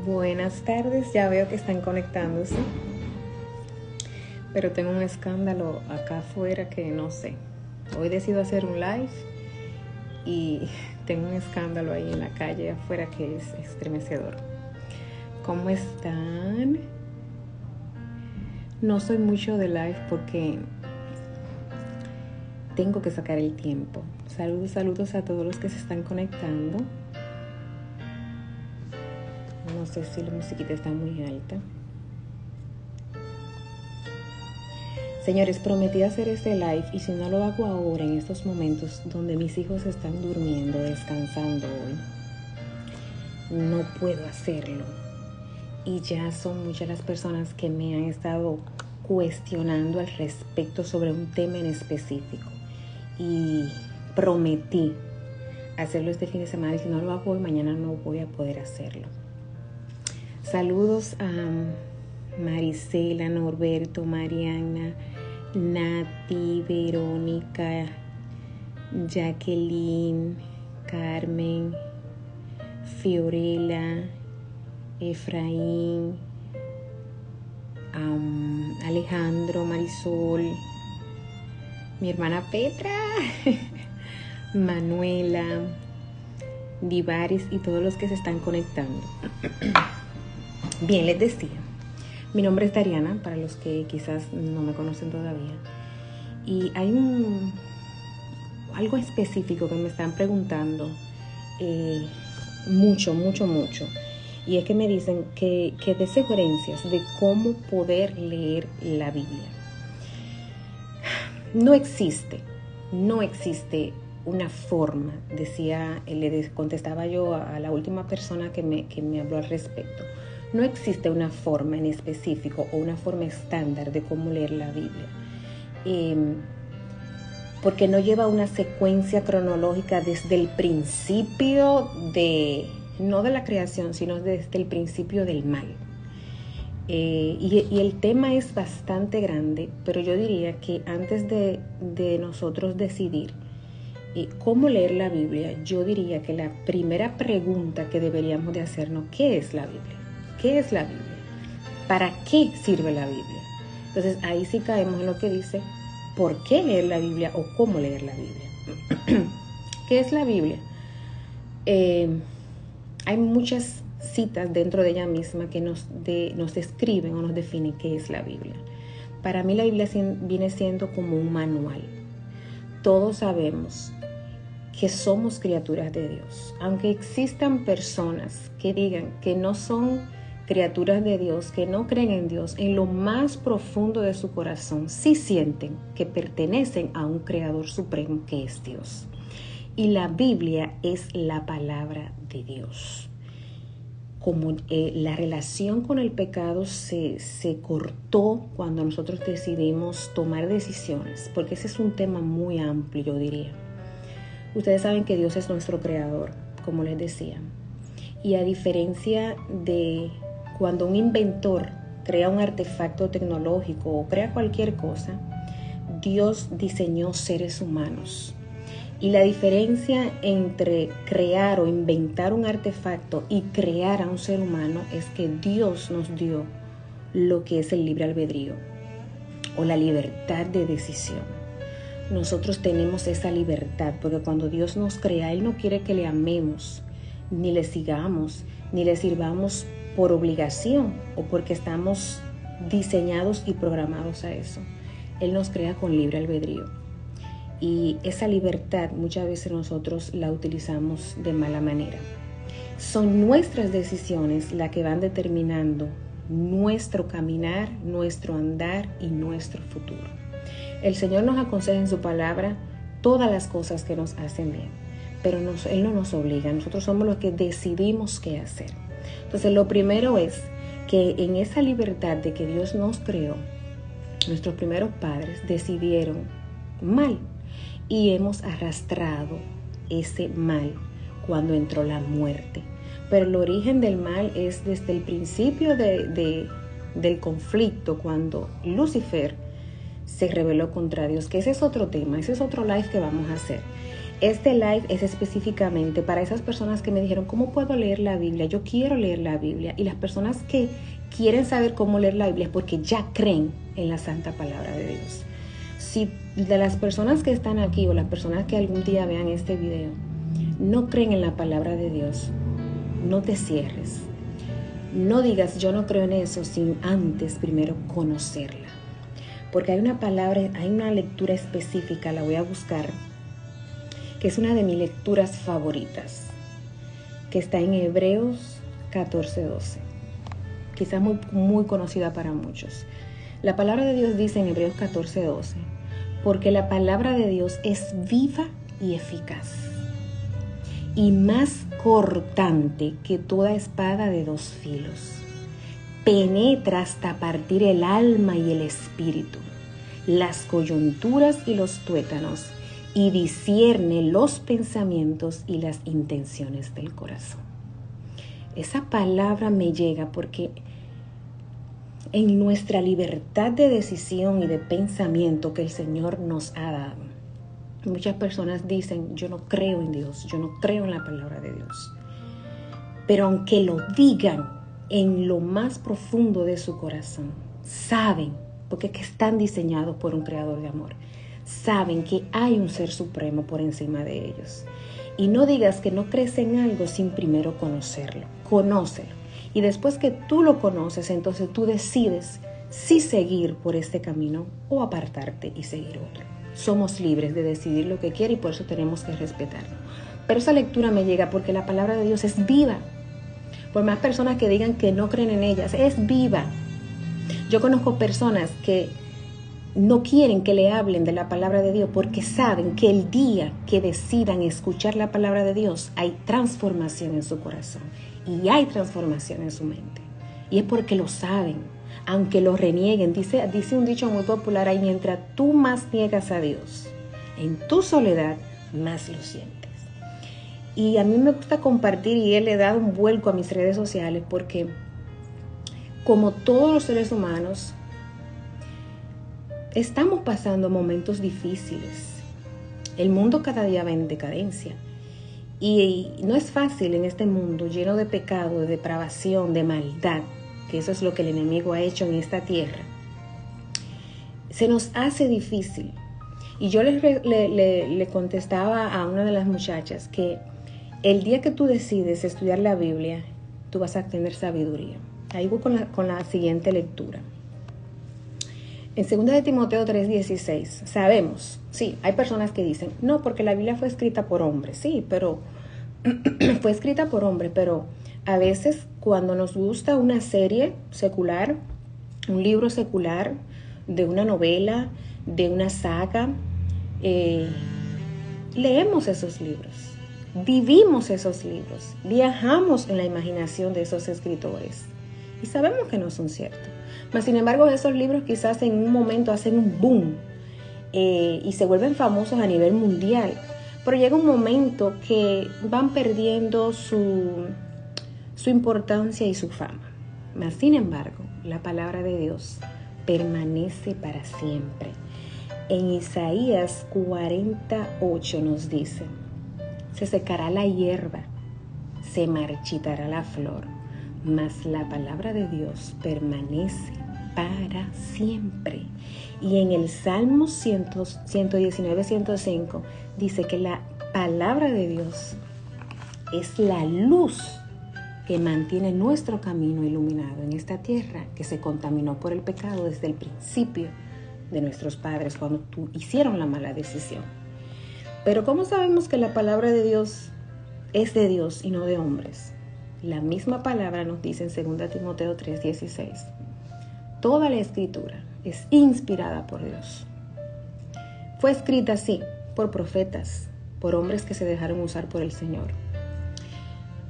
Buenas tardes, ya veo que están conectándose, pero tengo un escándalo acá afuera que no sé. Hoy decido hacer un live y tengo un escándalo ahí en la calle afuera que es estremecedor. ¿Cómo están? No soy mucho de live porque tengo que sacar el tiempo. Saludos a todos los que se están conectando. No sé si la musiquita está muy alta. Señores, prometí hacer este live y si no lo hago ahora, en estos momentos donde mis hijos están durmiendo, descansando hoy, no puedo hacerlo. Y ya son muchas las personas que me han estado cuestionando al respecto sobre un tema en específico. Y prometí hacerlo este fin de semana y si no lo hago hoy, mañana no voy a poder hacerlo. Saludos a Marisela, Norberto, Mariana, Nati, Verónica, Jacqueline, Carmen, Fiorella, Efraín, Alejandro, Marisol, mi hermana Petra, Manuela, Divaris y todos los que se están conectando. Bien, les decía, mi nombre es Dariana, para los que quizás no me conocen todavía. Y hay algo específico que me están preguntando mucho. Y es que me dicen que dé sugerencias de cómo poder leer la Biblia. No existe una forma, le contestaba yo a la última persona que me habló al respecto. No existe una forma en específico o una forma estándar de cómo leer la Biblia. Porque no lleva una secuencia cronológica desde el principio no de la creación, sino desde el principio del mal. Y el tema es bastante grande, pero yo diría que antes de nosotros decidir cómo leer la Biblia, yo diría que la primera pregunta que deberíamos de hacernos, ¿qué es la Biblia? ¿Qué es la Biblia? ¿Para qué sirve la Biblia? Entonces ahí sí caemos en lo que dice, ¿por qué leer la Biblia o cómo leer la Biblia? ¿Qué es la Biblia? Hay muchas citas dentro de ella misma que nos describen o nos definen qué es la Biblia. Para mí la Biblia viene siendo como un manual. Todos sabemos que somos criaturas de Dios. Aunque existan personas que digan que no son criaturas de Dios, que no creen en Dios, en lo más profundo de su corazón sí sienten que pertenecen a un creador supremo que es Dios. Y la Biblia es la palabra de Dios. Como la relación con el pecado se cortó cuando nosotros decidimos tomar decisiones, porque ese es un tema muy amplio, yo diría. Ustedes saben que Dios es nuestro creador, como les decía. Y a diferencia de cuando un inventor crea un artefacto tecnológico o crea cualquier cosa, Dios diseñó seres humanos. Y la diferencia entre crear o inventar un artefacto y crear a un ser humano es que Dios nos dio lo que es el libre albedrío o la libertad de decisión. Nosotros tenemos esa libertad porque cuando Dios nos crea, Él no quiere que le amemos, ni le sigamos, ni le sirvamos por obligación o porque estamos diseñados y programados a eso. Él nos crea con libre albedrío. Y esa libertad muchas veces nosotros la utilizamos de mala manera. Son nuestras decisiones las que van determinando nuestro caminar, nuestro andar y nuestro futuro. El Señor nos aconseja en su palabra todas las cosas que nos hacen bien, pero Él no nos obliga, nosotros somos los que decidimos qué hacer. Entonces lo primero es que en esa libertad de que Dios nos creó, nuestros primeros padres decidieron mal y hemos arrastrado ese mal cuando entró la muerte. Pero el origen del mal es desde el principio del conflicto, cuando Lucifer se rebeló contra Dios, que ese es otro tema, ese es otro live que vamos a hacer. este live es específicamente para esas personas que me dijeron, ¿cómo puedo leer la Biblia? Yo quiero leer la Biblia. Y las personas que quieren saber cómo leer la Biblia es porque ya creen en la santa palabra de Dios. Si de las personas que están aquí o las personas que algún día vean este video no creen en la palabra de Dios, no te cierres. No digas yo no creo en eso sin antes primero conocerla. Porque hay una palabra, hay una lectura específica, la voy a buscar, que es una de mis lecturas favoritas, que está en Hebreos 14:12. Quizás muy conocida para muchos. La palabra de Dios dice en Hebreos 14:12, porque la palabra de Dios es viva y eficaz, y más cortante que toda espada de 2 filos. Penetra hasta partir el alma y el espíritu, las coyunturas y los tuétanos, y discierne los pensamientos y las intenciones del corazón. Esa palabra me llega porque en nuestra libertad de decisión y de pensamiento que el Señor nos ha dado, muchas personas dicen, yo no creo en Dios, yo no creo en la palabra de Dios. Pero aunque lo digan en lo más profundo de su corazón, saben, porque es que están diseñados por un creador de amor, saben que hay un ser supremo por encima de ellos. Y no digas que no crees en algo sin primero conocerlo. Conócelo. Y después que tú lo conoces, entonces tú decides si seguir por este camino o apartarte y seguir otro. Somos libres de decidir lo que quiere y por eso tenemos que respetarlo. Pero esa lectura me llega porque la palabra de Dios es viva. Por más personas que digan que no creen en ellas, es viva. Yo conozco personas que no quieren que le hablen de la palabra de Dios porque saben que el día que decidan escuchar la palabra de Dios hay transformación en su corazón y hay transformación en su mente. Y es porque lo saben, aunque lo renieguen. Dice un dicho muy popular ahí, mientras tú más niegas a Dios, en tu soledad más lo sientes. Y a mí me gusta compartir y le he dado un vuelco a mis redes sociales porque como todos los seres humanos, estamos pasando momentos difíciles. El mundo cada día va en decadencia. Y no es fácil en este mundo lleno de pecado, de depravación, de maldad, que eso es lo que el enemigo ha hecho en esta tierra. Se nos hace difícil. Y yo le contestaba a una de las muchachas que el día que tú decides estudiar la Biblia, tú vas a tener sabiduría. Ahí voy con la siguiente lectura. En 2 de Timoteo 3:16, sabemos, sí, hay personas que dicen, no, porque la Biblia fue escrita por hombres, sí, pero fue escrita por hombres, pero a veces cuando nos gusta una serie secular, un libro secular, de una novela, de una saga, leemos esos libros, vivimos esos libros, viajamos en la imaginación de esos escritores y sabemos que no son ciertos. Mas, sin embargo, esos libros quizás en un momento hacen un boom y se vuelven famosos a nivel mundial. Pero llega un momento que van perdiendo su importancia y su fama. Mas, sin embargo, la palabra de Dios permanece para siempre. En Isaías 48 nos dice, se secará la hierba, se marchitará la flor, mas la palabra de Dios permanece para siempre. Y en el Salmo 119:105 dice que la palabra de Dios es la luz que mantiene nuestro camino iluminado en esta tierra que se contaminó por el pecado desde el principio de nuestros padres cuando hicieron la mala decisión. Pero ¿cómo sabemos que la palabra de Dios es de Dios y no de hombres? La misma palabra nos dice en 2 Timoteo 3:16. Toda la escritura es inspirada por Dios. Fue escrita así, por profetas, por hombres que se dejaron usar por el Señor.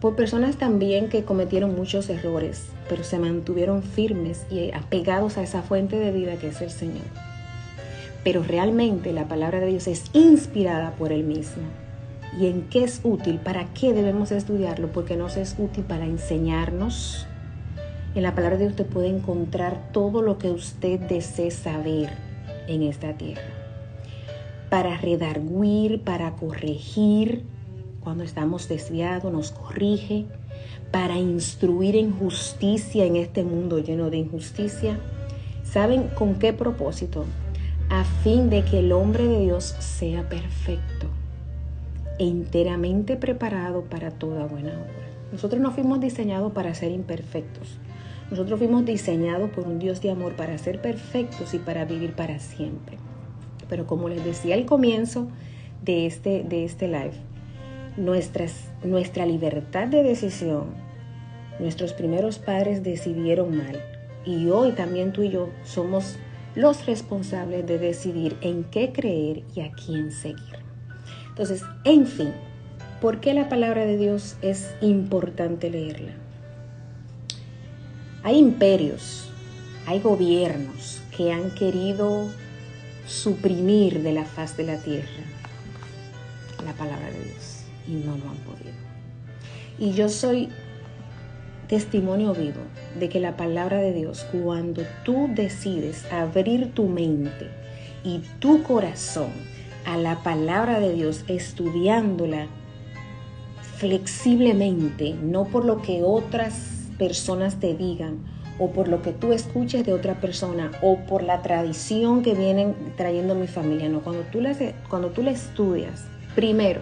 Por personas también que cometieron muchos errores, pero se mantuvieron firmes y apegados a esa fuente de vida que es el Señor. Pero realmente la palabra de Dios es inspirada por Él mismo. ¿Y en qué es útil? ¿Para qué debemos estudiarlo? Porque nos es útil para enseñarnos. En la palabra de Dios usted puede encontrar todo lo que usted desee saber en esta tierra. para redarguir, para corregir. Cuando estamos desviados nos corrige, para instruir en justicia en este mundo lleno de injusticia. ¿Saben con qué propósito? A fin de que el hombre de Dios sea perfecto e enteramente preparado para toda buena obra. Nosotros no fuimos diseñados para ser imperfectos. Nosotros fuimos diseñados por un Dios de amor para ser perfectos y para vivir para siempre. Pero como les decía al comienzo de este live, nuestra libertad de decisión, nuestros primeros padres decidieron mal. Y hoy también tú y yo somos los responsables de decidir en qué creer y a quién seguir. Entonces, en fin, ¿por qué la palabra de Dios es importante leerla? Hay imperios, hay gobiernos que han querido suprimir de la faz de la tierra la palabra de Dios y no lo han podido. Y yo soy testimonio vivo de que la palabra de Dios, cuando tú decides abrir tu mente y tu corazón a la palabra de Dios, estudiándola flexiblemente, no por lo que otras personas te digan o por lo que tú escuches de otra persona o por la tradición que vienen trayendo mi familia, no, cuando tú la estudias, primero,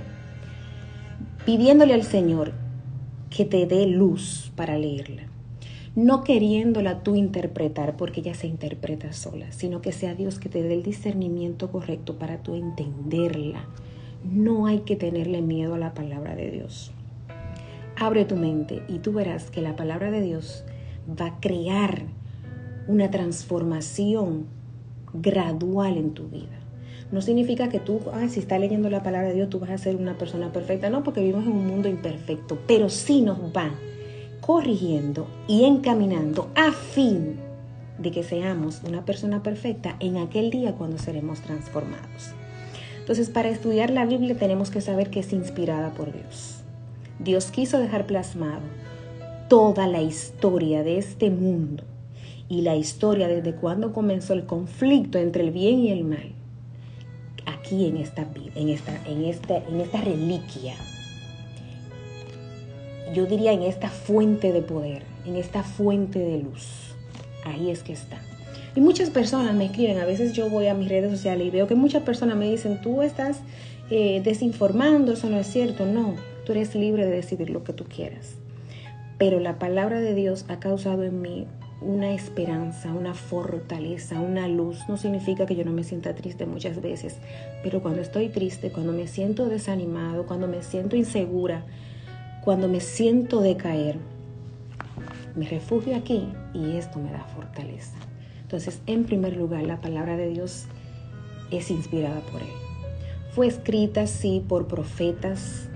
pidiéndole al Señor que te dé luz para leerla, no queriéndola tú interpretar porque ella se interpreta sola, sino que sea Dios que te dé el discernimiento correcto para tú entenderla. No hay que tenerle miedo a la palabra de Dios. Abre tu mente y tú verás que la palabra de Dios va a crear una transformación gradual en tu vida. No significa que tú, si estás leyendo la palabra de Dios, tú vas a ser una persona perfecta. No, porque vivimos en un mundo imperfecto, pero sí nos va corrigiendo y encaminando a fin de que seamos una persona perfecta en aquel día cuando seremos transformados. Entonces, para estudiar la Biblia tenemos que saber que es inspirada por Dios. Dios quiso dejar plasmado toda la historia de este mundo y la historia desde cuando comenzó el conflicto entre el bien y el mal. Aquí en esta reliquia, yo diría en esta fuente de poder, en esta fuente de luz, ahí es que está. Y muchas personas me escriben, a veces yo voy a mis redes sociales y veo que muchas personas me dicen, tú estás desinformando, eso no es cierto. No, tú eres libre de decidir lo que tú quieras. Pero la palabra de Dios ha causado en mí una esperanza, una fortaleza, una luz. No significa que yo no me sienta triste muchas veces, pero cuando estoy triste, cuando me siento desanimado, cuando me siento insegura, cuando me siento decaer, me refugio aquí y esto me da fortaleza. Entonces, en primer lugar, la palabra de Dios es inspirada por Él. Fue escrita, sí, por profetas,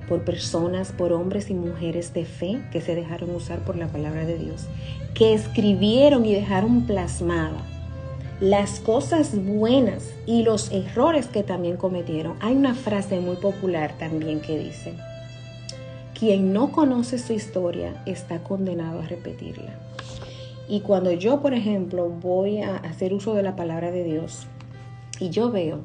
por personas, por hombres y mujeres de fe que se dejaron usar por la palabra de Dios, que escribieron y dejaron plasmada las cosas buenas y los errores que también cometieron. Hay una frase muy popular también que dice, quien no conoce su historia está condenado a repetirla. Y cuando yo, por ejemplo, voy a hacer uso de la palabra de Dios y yo veo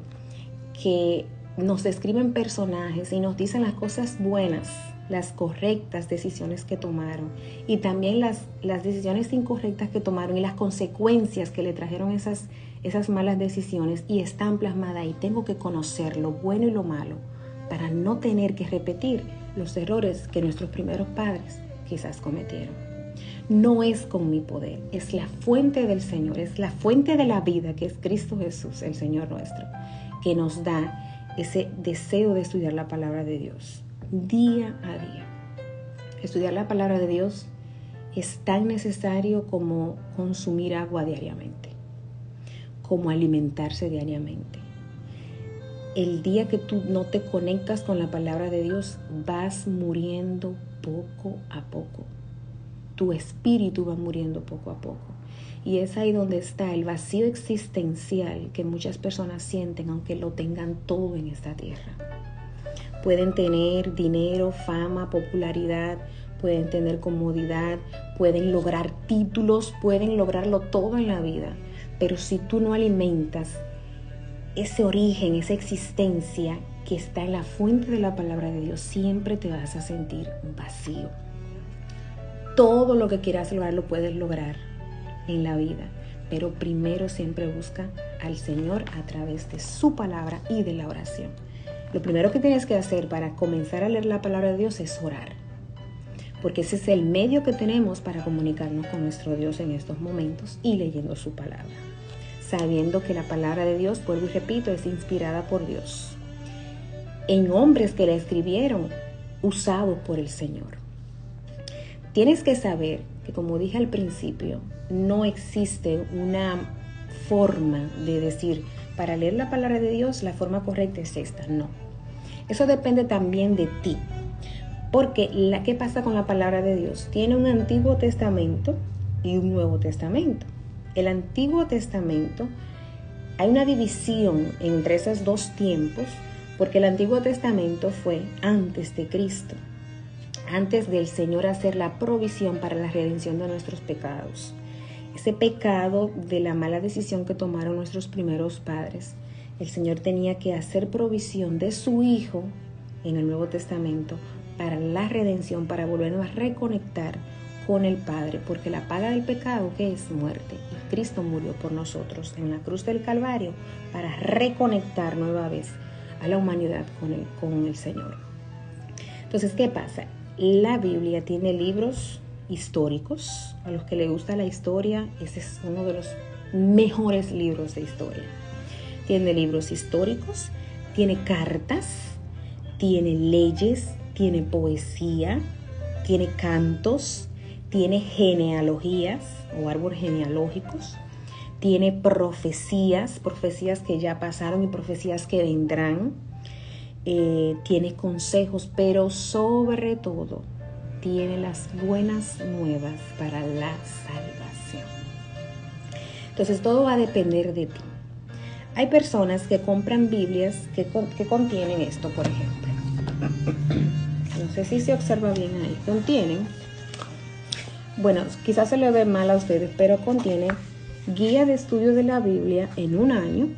que nos describen personajes y nos dicen las cosas buenas, las correctas decisiones que tomaron y también las decisiones incorrectas que tomaron y las consecuencias que le trajeron esas malas decisiones, y están plasmadas ahí. Tengo que conocer lo bueno y lo malo para no tener que repetir los errores que nuestros primeros padres quizás cometieron. No es con mi poder, es la fuente del Señor, es la fuente de la vida, que es Cristo Jesús, el Señor nuestro, que nos da ese deseo de estudiar la palabra de Dios día a día. Estudiar la palabra de Dios es tan necesario como consumir agua diariamente, como alimentarse diariamente. El día que tú no te conectas con la palabra de Dios, vas muriendo poco a poco. Tu espíritu va muriendo poco a poco. Y es ahí donde está el vacío existencial que muchas personas sienten, aunque lo tengan todo en esta tierra. Pueden tener dinero, fama, popularidad, pueden tener comodidad, pueden lograr títulos, pueden lograrlo todo en la vida. Pero si tú no alimentas ese origen, esa existencia que está en la fuente de la palabra de Dios, siempre te vas a sentir vacío. Todo lo que quieras lograr lo puedes lograr en la vida, pero primero siempre busca al Señor a través de su palabra y de la oración. Lo primero que tienes que hacer para comenzar a leer la palabra de Dios es orar, porque ese es el medio que tenemos para comunicarnos con nuestro Dios en estos momentos y leyendo su palabra, sabiendo que la palabra de Dios, vuelvo y repito, es inspirada por Dios, en hombres que la escribieron, usados por el Señor. Tienes que saber que, como dije al principio, no existe una forma de decir, para leer la palabra de Dios, la forma correcta es esta. No. Eso depende también de ti. Porque, ¿qué pasa con la palabra de Dios? Tiene un Antiguo Testamento y un Nuevo Testamento. El Antiguo Testamento, hay una división entre esos dos tiempos, porque el Antiguo Testamento fue antes de Cristo, antes del Señor hacer la provisión para la redención de nuestros pecados. Ese pecado de la mala decisión que tomaron nuestros primeros padres, el Señor tenía que hacer provisión de su Hijo en el Nuevo Testamento para la redención, para volvernos a reconectar con el Padre, porque la paga del pecado, que es muerte, y Cristo murió por nosotros en la cruz del Calvario para reconectar nueva vez a la humanidad con el Señor. Entonces, ¿qué pasa? La Biblia tiene libros históricos. A los que les gusta la historia, ese es uno de los mejores libros de historia. Tiene libros históricos, tiene cartas, tiene leyes, tiene poesía, tiene cantos, tiene genealogías o árboles genealógicos, tiene profecías que ya pasaron y profecías que vendrán. Tiene consejos, pero sobre todo tiene las buenas nuevas para la salvación. Entonces todo va a depender de ti. Hay personas que compran Biblias que contienen esto, por ejemplo. No sé si se observa bien ahí. Contienen, bueno, quizás se le ve mal a ustedes, pero contiene guía de estudio de la Biblia en un año,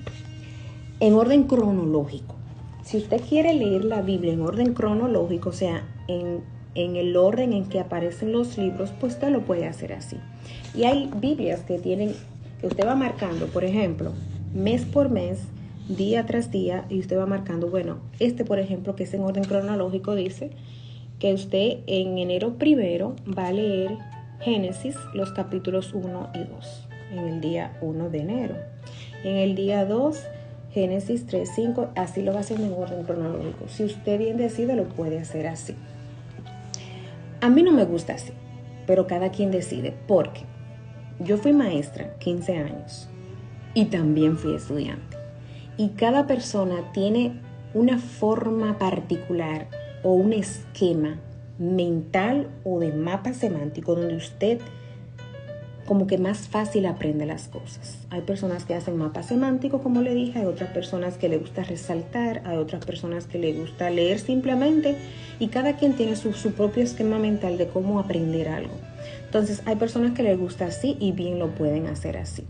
en orden cronológico. Si usted quiere leer la Biblia en orden cronológico, o sea, en el orden en que aparecen los libros, pues usted lo puede hacer así. Y hay Biblias que usted va marcando, por ejemplo, mes por mes, día tras día, y usted va marcando, bueno, por ejemplo, que es en orden cronológico, dice que usted en enero 1 va a leer Génesis, los capítulos 1 y 2, en el día 1 de enero. En el día 2, Génesis 3, 5, así lo va haciendo en orden cronológico. Si usted bien decide, lo puede hacer así. A mí no me gusta así, pero cada quien decide, porque yo fui maestra 15 años y también fui estudiante. Y cada persona tiene una forma particular o un esquema mental o de mapa semántico donde usted como que más fácil aprende las cosas. Hay personas que hacen mapa semántico, como le dije, hay otras personas que le gusta resaltar, hay otras personas que le gusta leer simplemente, y cada quien tiene su propio esquema mental de cómo aprender algo. Entonces, hay personas que les gusta así y bien lo pueden hacer así.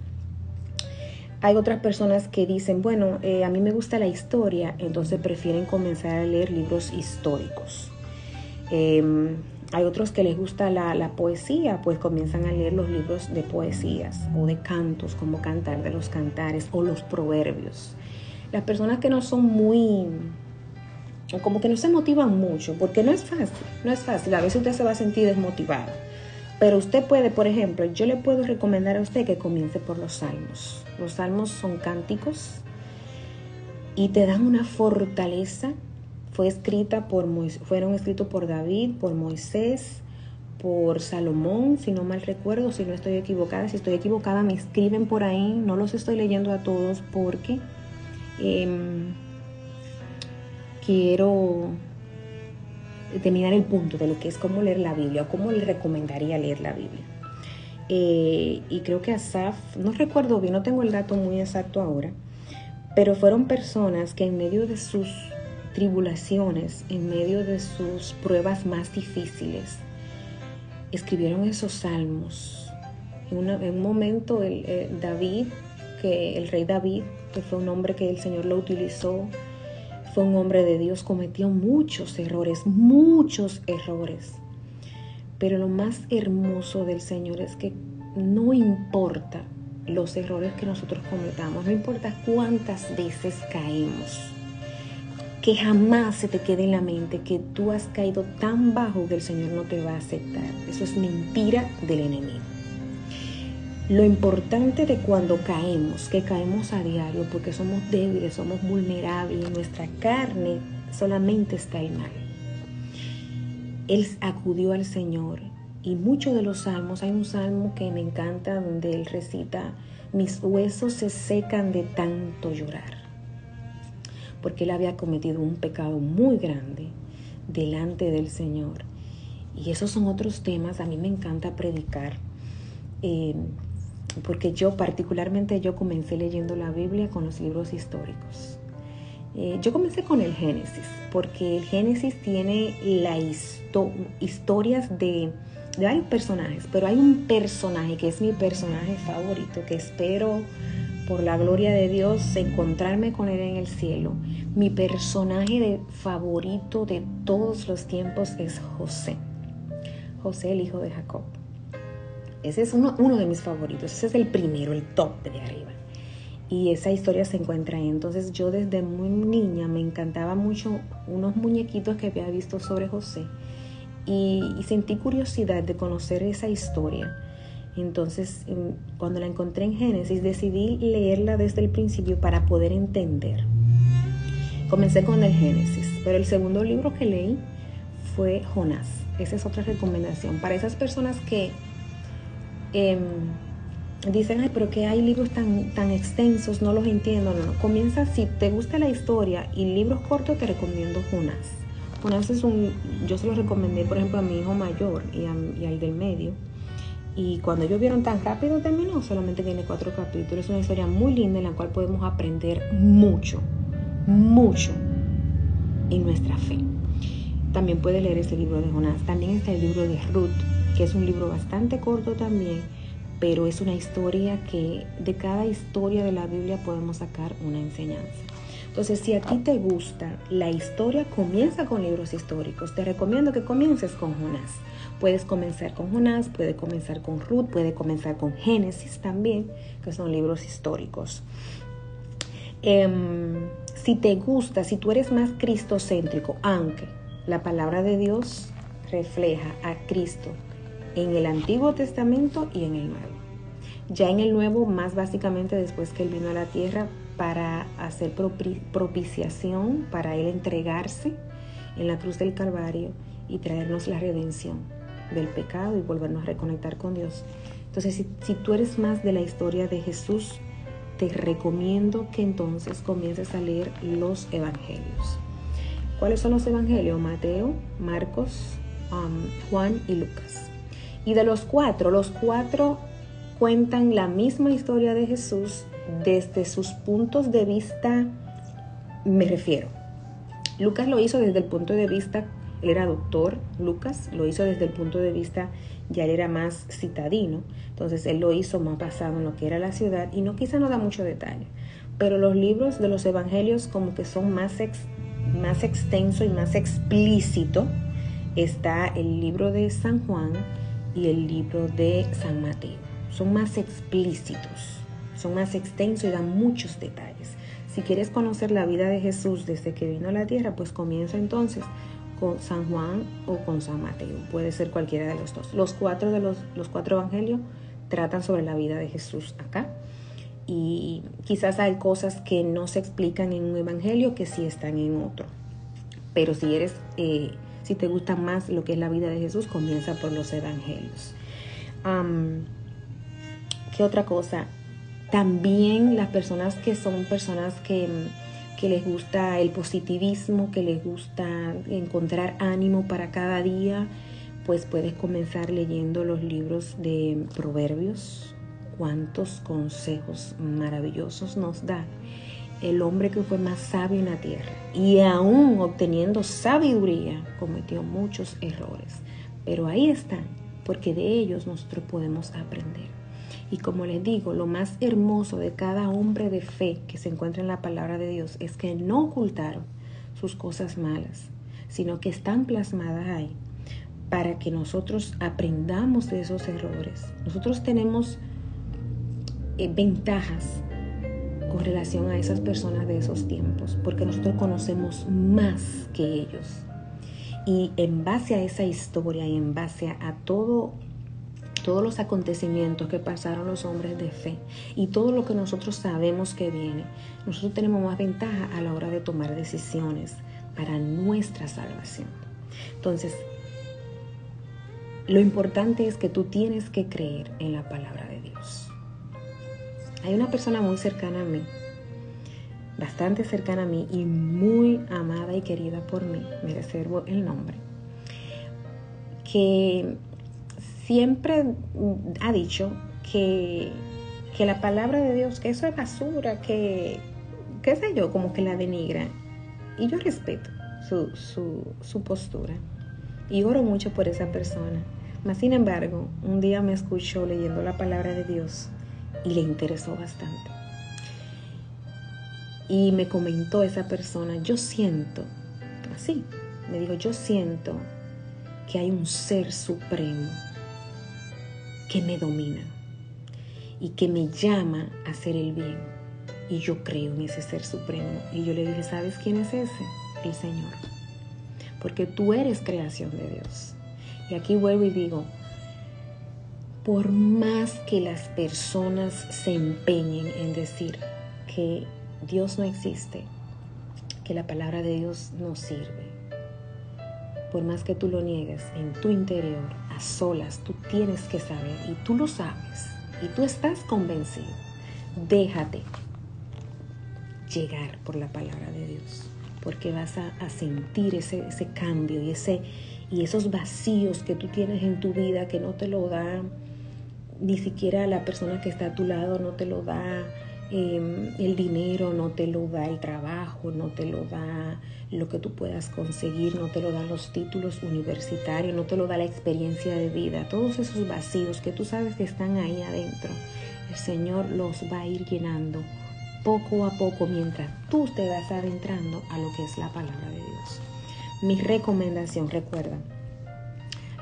Hay otras personas que dicen, bueno, a mí me gusta la historia, entonces prefieren comenzar a leer libros históricos. Hay otros que les gusta la poesía, pues comienzan a leer los libros de poesías o de cantos, como Cantar de los Cantares o los Proverbios. Las personas que no son muy, como que no se motivan mucho, porque no es fácil, a veces usted se va a sentir desmotivado. Pero usted puede, por ejemplo, yo le puedo recomendar a usted que comience por los salmos. Los salmos son cánticos y te dan una fortaleza. Fueron escritos por David, por Moisés, por Salomón, si no mal recuerdo, si no estoy equivocada. Si estoy equivocada, me escriben por ahí. No los estoy leyendo a todos porque quiero terminar el punto de lo que es cómo leer la Biblia o cómo le recomendaría leer la Biblia. Y creo que Asaf, no recuerdo bien, no tengo el dato muy exacto ahora, pero fueron personas que en medio de sus tribulaciones, en medio de sus pruebas más difíciles, escribieron esos salmos. En un momento David que el rey David, que fue un hombre que el Señor lo utilizó, fue un hombre de Dios, cometió muchos errores. Pero lo más hermoso del Señor es que no importa los errores que nosotros cometamos, no importa cuántas veces caemos, que jamás se te quede en la mente que tú has caído tan bajo que el Señor no te va a aceptar. Eso es mentira del enemigo. Lo importante de cuando caemos, que caemos a diario, porque somos débiles, somos vulnerables, en nuestra carne solamente está el mal. Él acudió al Señor y muchos de los salmos, hay un salmo que me encanta donde él recita: mis huesos se secan de tanto llorar, porque él había cometido un pecado muy grande delante del Señor. Y esos son otros temas. A mí me encanta predicar, porque yo comencé leyendo la Biblia con los libros históricos. Yo comencé con el Génesis, porque el Génesis tiene historias de varios personajes, pero hay un personaje que es mi personaje favorito, que espero por la gloria de Dios encontrarme con él en el cielo. Mi personaje favorito de todos los tiempos es José, el hijo de Jacob. Ese es uno de mis favoritos, ese es el primero, el top de arriba. Y esa historia se encuentra ahí. Entonces yo desde muy niña me encantaba mucho unos muñequitos que había visto sobre José y sentí curiosidad de conocer esa historia. Entonces cuando la encontré en Génesis decidí leerla desde el principio para poder entender. Comencé con el Génesis, pero el segundo libro que leí fue Jonás. Esa es otra recomendación para esas personas que dicen: ay, pero que hay libros tan extensos, no los entiendo. No. Comienza, si te gusta la historia y libros cortos, te recomiendo Jonás. Jonás yo se lo recomendé, por ejemplo, a mi hijo mayor y al del medio. Y cuando ellos vieron tan rápido terminó, solamente tiene 4 capítulos. Es una historia muy linda en la cual podemos aprender mucho en nuestra fe. También puedes leer ese libro de Jonás. También está el libro de Ruth, que es un libro bastante corto también, pero es una historia que de cada historia de la Biblia podemos sacar una enseñanza. Entonces, si a ti te gusta la historia, comienza con libros históricos. Te recomiendo que comiences con Jonás. Puedes comenzar con Jonás, puedes comenzar con Ruth, puedes comenzar con Génesis también, que son libros históricos. Si te gusta, si tú eres más cristocéntrico, aunque la palabra de Dios refleja a Cristo en el Antiguo Testamento y en el Nuevo. Ya en el Nuevo, más básicamente después que Él vino a la tierra para hacer propiciación, para Él entregarse en la cruz del Calvario y traernos la redención del pecado y volvernos a reconectar con Dios. Entonces, si tú eres más de la historia de Jesús, te recomiendo que entonces comiences a leer los Evangelios. ¿Cuáles son los Evangelios? Mateo, Marcos, Juan y Lucas. Y de los cuatro cuentan la misma historia de Jesús desde sus puntos de vista, me refiero. Lucas lo hizo desde el punto de vista, él era doctor, Lucas lo hizo desde el punto de vista, ya él era más citadino, entonces él lo hizo más basado en lo que era la ciudad y quizá no da mucho detalle. Pero los libros de los evangelios como que son más extenso y más explícito. Está el libro de San Juan y el libro de San Mateo. Son más explícitos, son más extensos y dan muchos detalles. Si quieres conocer la vida de Jesús desde que vino a la tierra, pues comienza entonces con San Juan o con San Mateo. Puede ser cualquiera de los dos. Los cuatro evangelios tratan sobre la vida de Jesús acá. Y quizás hay cosas que no se explican en un evangelio que sí están en otro. Pero si te gusta más lo que es la vida de Jesús, comienza por los evangelios. ¿Qué otra cosa? También las personas que son personas que les gusta el positivismo, que les gusta encontrar ánimo para cada día, pues puedes comenzar leyendo los libros de Proverbios. Cuántos consejos maravillosos nos da el hombre que fue más sabio en la tierra, y aún obteniendo sabiduría cometió muchos errores, pero ahí están, porque de ellos nosotros podemos aprender. Y como les digo, lo más hermoso de cada hombre de fe que se encuentra en la palabra de Dios es que no ocultaron sus cosas malas, sino que están plasmadas ahí para que nosotros aprendamos de esos errores. Nosotros tenemos ventajas con relación a esas personas de esos tiempos, porque nosotros conocemos más que ellos. Y en base a esa historia y en base a todos los acontecimientos que pasaron los hombres de fe y todo lo que nosotros sabemos que viene, nosotros tenemos más ventaja a la hora de tomar decisiones para nuestra salvación. Entonces, lo importante es que tú tienes que creer en la palabra de Dios. Hay una persona muy cercana a mí, bastante cercana a mí y muy amada y querida por mí, me reservo el nombre, que siempre ha dicho que la palabra de Dios, que eso es basura, que qué sé yo, como que la denigra. Y yo respeto su postura y oro mucho por esa persona. Mas, sin embargo, un día me escuchó leyendo la palabra de Dios y le interesó bastante. Y me comentó esa persona, yo siento, así, me dijo, yo siento que hay un ser supremo que me domina y que me llama a hacer el bien. Y yo creo en ese ser supremo. Y yo le dije, ¿sabes quién es ese? El Señor. Porque tú eres creación de Dios. Y aquí vuelvo y digo, por más que las personas se empeñen en decir que Dios no existe, que la palabra de Dios no sirve, por más que tú lo niegues en tu interior, a solas, tú tienes que saber, y tú lo sabes, y tú estás convencido. Déjate llegar por la palabra de Dios, porque vas a sentir ese cambio y esos vacíos que tú tienes en tu vida, que no te lo da ni siquiera la persona que está a tu lado, no te lo da el dinero, no te lo da el trabajo, no te lo da lo que tú puedas conseguir, no te lo dan los títulos universitarios, no te lo da la experiencia de vida. Todos esos vacíos que tú sabes que están ahí adentro, el Señor los va a ir llenando poco a poco mientras tú te vas adentrando a lo que es la palabra de Dios. Mi recomendación, recuerda,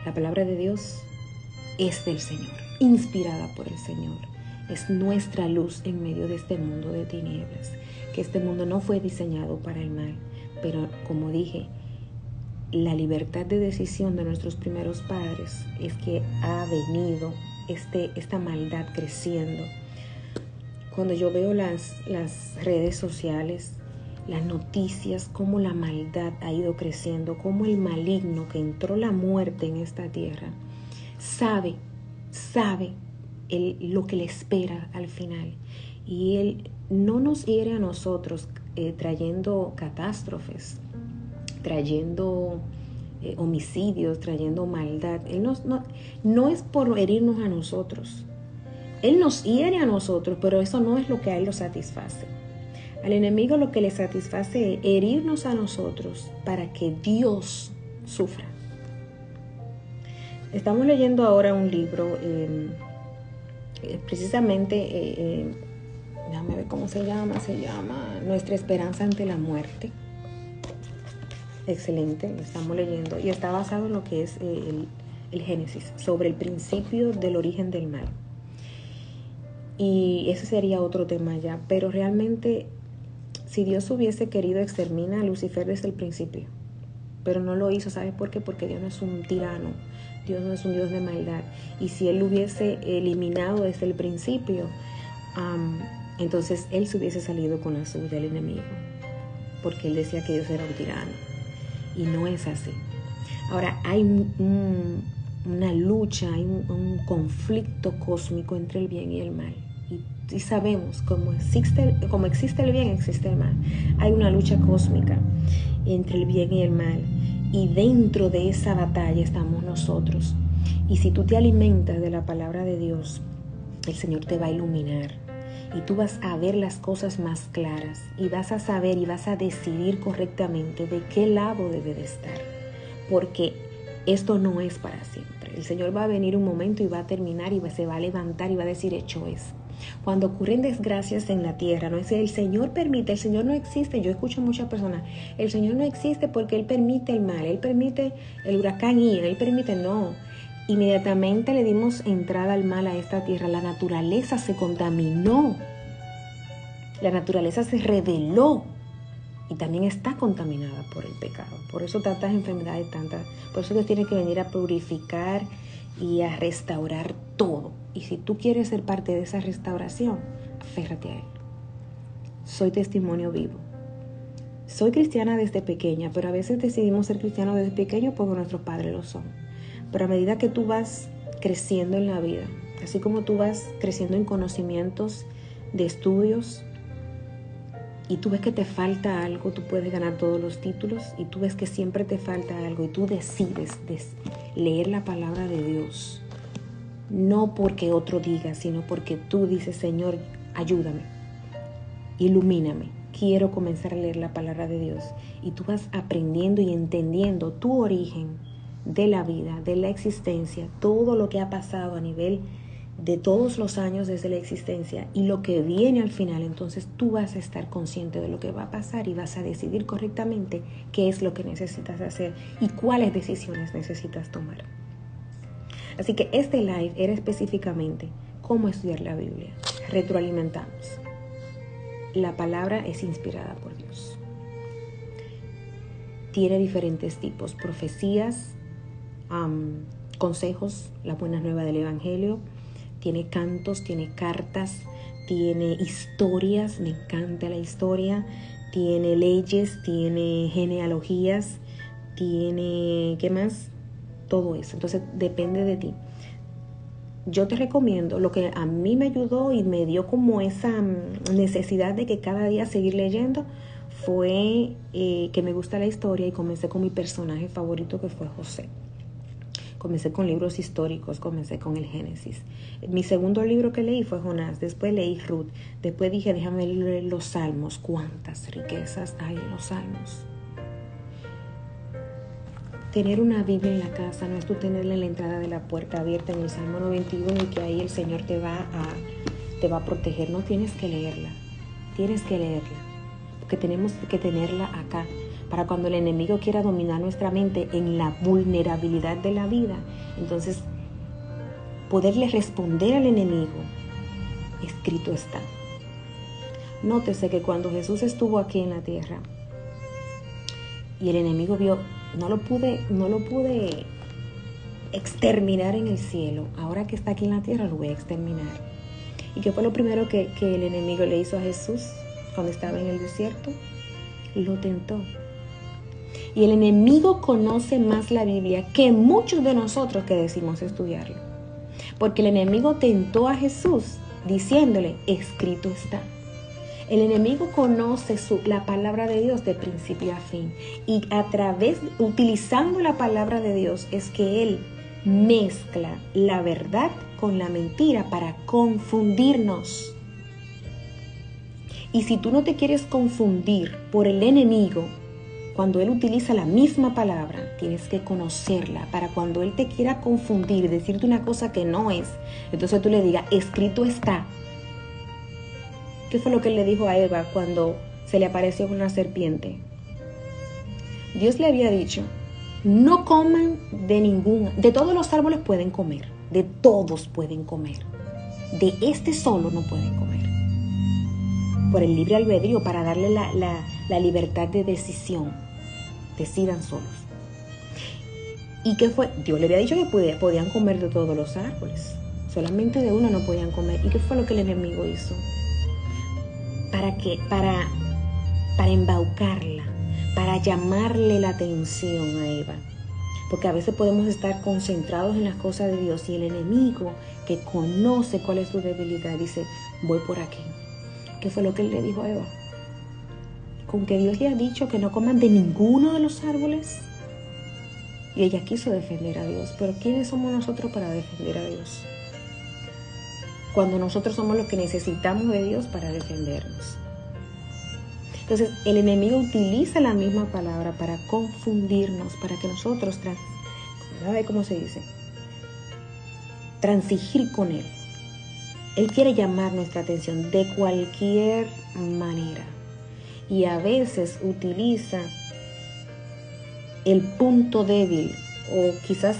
la palabra de Dios es del Señor, inspirada por el Señor. Es nuestra luz en medio de este mundo de tinieblas, que este mundo no fue diseñado para el mal, pero como dije, la libertad de decisión de nuestros primeros padres es que ha venido esta maldad creciendo. Cuando yo veo las redes sociales, las noticias, cómo la maldad ha ido creciendo, cómo el maligno que entró la muerte en esta tierra, sabe lo que le espera al final. Y Él no nos hiere a nosotros trayendo catástrofes, trayendo homicidios, trayendo maldad. Él no es por herirnos a nosotros. Él nos hiere a nosotros, pero eso no es lo que a Él lo satisface. Al enemigo lo que le satisface es herirnos a nosotros para que Dios sufra. Estamos leyendo ahora un libro, precisamente, déjame ver cómo se llama Nuestra Esperanza ante la Muerte. Excelente, lo estamos leyendo y está basado en lo que es el Génesis, sobre el principio del origen del mal. Y ese sería otro tema ya, pero realmente si Dios hubiese querido exterminar a Lucifer desde el principio, pero no lo hizo, ¿sabes por qué? Porque Dios no es un tirano, Dios no es un Dios de maldad. Y si Él lo hubiese eliminado desde el principio, entonces Él se hubiese salido con la suya, el enemigo, porque Él decía que Dios era un tirano. Y no es así. Ahora, hay una lucha, hay un conflicto cósmico entre el bien y el mal. Y sabemos, como existe el bien, existe el mal. Hay una lucha cósmica entre el bien y el mal. Y dentro de esa batalla estamos nosotros. Y si tú te alimentas de la palabra de Dios, el Señor te va a iluminar. Y tú vas a ver las cosas más claras. Y vas a saber y vas a decidir correctamente de qué lado debe de estar. Porque esto no es para siempre. El Señor va a venir un momento y va a terminar y se va a levantar y va a decir, hecho es. Cuando ocurren desgracias en la tierra, no es el Señor permite, el Señor no existe. Yo escucho a muchas personas, el Señor no existe porque Él permite el mal, Él permite el huracán Ian, Él permite, no. Inmediatamente le dimos entrada al mal a esta tierra, la naturaleza se contaminó, la naturaleza se rebeló y también está contaminada por el pecado. Por eso tantas enfermedades, por eso Dios tiene que venir a purificar y a restaurar todo. Y si tú quieres ser parte de esa restauración, aférrate a Él. Soy testimonio vivo. Soy cristiana desde pequeña, pero a veces decidimos ser cristianos desde pequeños porque nuestros padres lo son. Pero a medida que tú vas creciendo en la vida, así como tú vas creciendo en conocimientos de estudios, y tú ves que te falta algo, tú puedes ganar todos los títulos, y tú ves que siempre te falta algo, y tú decides leer la palabra de Dios, no porque otro diga, sino porque tú dices, Señor, ayúdame, ilumíname, quiero comenzar a leer la palabra de Dios. Y tú vas aprendiendo y entendiendo tu origen de la vida, de la existencia, todo lo que ha pasado a nivel de todos los años desde la existencia y lo que viene al final. Entonces tú vas a estar consciente de lo que va a pasar y vas a decidir correctamente qué es lo que necesitas hacer y cuáles decisiones necesitas tomar. Así que este live era específicamente cómo estudiar la Biblia. Retroalimentamos. La palabra es inspirada por Dios. Tiene diferentes tipos: profecías, consejos, las buenas nuevas del Evangelio. Tiene cantos, tiene cartas, tiene historias, me encanta la historia. Tiene leyes, tiene genealogías, tiene, ¿qué más? Todo eso. Entonces depende de ti. Yo te recomiendo, lo que a mí me ayudó y me dio como esa necesidad de que cada día seguir leyendo, fue que me gusta la historia y comencé con mi personaje favorito, que fue José. Comencé con libros históricos, comencé con el Génesis. Mi segundo libro que leí fue Jonás, después leí Ruth, después dije, déjame leer los Salmos. ¿Cuántas riquezas hay en los Salmos? Tener una Biblia en la casa no es tú tenerla en la entrada de la puerta abierta en el Salmo 91 y que ahí el Señor te va a proteger. No, tienes que leerla, porque tenemos que tenerla acá, para cuando el enemigo quiera dominar nuestra mente en la vulnerabilidad de la vida, entonces poderle responder al enemigo. Escrito está. Nótese que cuando Jesús estuvo aquí en la tierra y el enemigo vio, no lo pude exterminar en el cielo, ahora que está aquí en la tierra lo voy a exterminar. ¿Y qué fue lo primero que el enemigo le hizo a Jesús cuando estaba en el desierto? Lo tentó. Y el enemigo conoce más la Biblia que muchos de nosotros que decimos estudiarlo. Porque el enemigo tentó a Jesús diciéndole, escrito está. El enemigo conoce la palabra de Dios de principio a fin. Y utilizando la palabra de Dios, es que él mezcla la verdad con la mentira para confundirnos. Y si tú no te quieres confundir por el enemigo, cuando él utiliza la misma palabra, tienes que conocerla para cuando él te quiera confundir, decirte una cosa que no es, entonces tú le digas, escrito está. ¿Qué fue lo que él le dijo a Eva cuando se le apareció una serpiente? Dios le había dicho, no coman de todos los árboles pueden comer, de todos pueden comer, de este solo no pueden comer. Por el libre albedrío, para darle la libertad de decisión. Decidan solos. ¿Y qué fue? Dios le había dicho que podían comer de todos los árboles, solamente de uno no podían comer. ¿Y qué fue lo que el enemigo hizo? Para embaucarla, para llamarle la atención a Eva. Porque a veces podemos estar concentrados en las cosas de Dios y el enemigo, que conoce cuál es tu debilidad, dice, voy por aquí. ¿Qué fue lo que él le dijo a Eva? Con que Dios le ha dicho que no coman de ninguno de los árboles. Y ella quiso defender a Dios. Pero ¿quiénes somos nosotros para defender a Dios? Cuando nosotros somos los que necesitamos de Dios para defendernos. Entonces el enemigo utiliza la misma palabra para confundirnos, para que nosotros ¿sabes cómo se dice? Transigir con Él. Él quiere llamar nuestra atención de cualquier manera. Y a veces utiliza el punto débil o quizás